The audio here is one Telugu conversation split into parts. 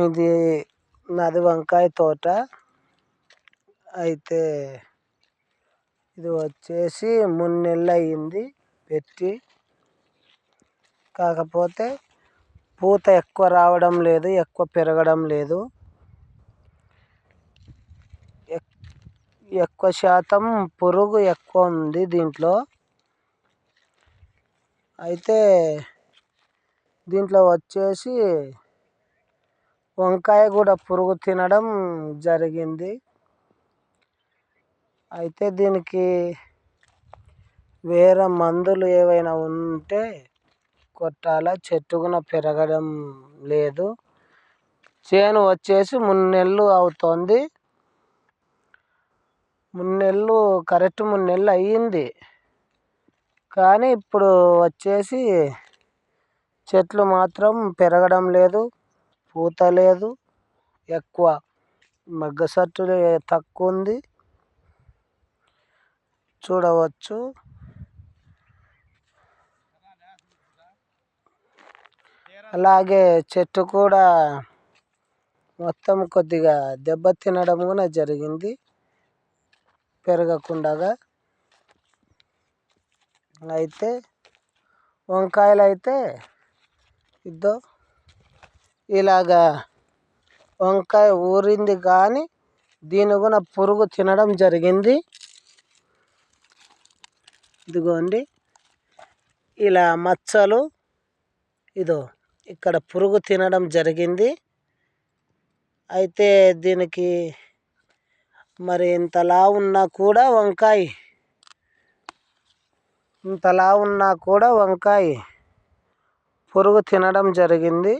ఇది నాది వంకాయ తోట. అయితే ఇది వచ్చేసి 3 నెలలు అయ్యింది పెట్టి. కాకపోతే పూత ఎక్కువ రావడం లేదు, ఎక్కువ పెరగడం లేదు. ఎక్కువ శాతం పురుగు ఎక్కువ ఉంది దీంట్లో. అయితే దీంట్లో వచ్చేసి వంకాయ కూడా పురుగు తినడం జరిగింది. అయితే దీనికి వేరే మందులు ఏవైనా ఉంటే కొట్టాలా, చెట్టు కూడా పెరగడం లేదు. చేను వచ్చేసి 3 నెలలు అవుతోంది. 3 నెలలు కరెక్ట్ 3 నెలలు అయ్యింది. కానీ ఇప్పుడు వచ్చేసి చెట్లు మాత్రం పెరగడం లేదు, పూత లేదు, ఎక్కువ మగ్గసట్టు తక్కువ ఉంది చూడవచ్చు. అలాగే చెట్టు కూడా మొత్తం కొద్దిగా దెబ్బ తినడం కూడా జరిగింది పెరగకుండా. అయితే వంకాయలు అయితే ఇద్దో ఇలాగా వంకాయ ఊరింది, కానీ దీని కూడా పురుగు తినడం జరిగింది. ఇదిగోండి ఇలా మచ్చలు, ఇదో ఇక్కడ పురుగు తినడం జరిగింది. అయితే దీనికి మరి ఇంతలా ఉన్నా కూడా వంకాయ పురుగు తినడం జరిగింది.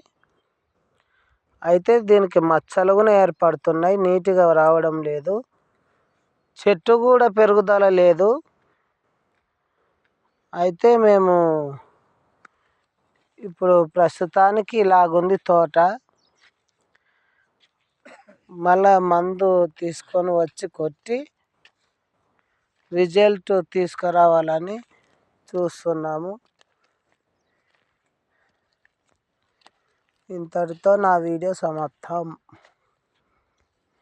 అయితే దీనికి మచ్చలు కూడా ఏర్పడుతున్నాయి, నీట్గా రావడం లేదు, చెట్టు కూడా పెరుగుదల లేదు. అయితే మేము ఇప్పుడు ప్రస్తుతానికి ఇలాగుంది తోట. మళ్ళా మందు తీసుకొని వచ్చి కొట్టి రిజల్ట్ తీసుకురావాలని చూస్తున్నాము. ఇంతటితో నా వీడియో సమాప్తం.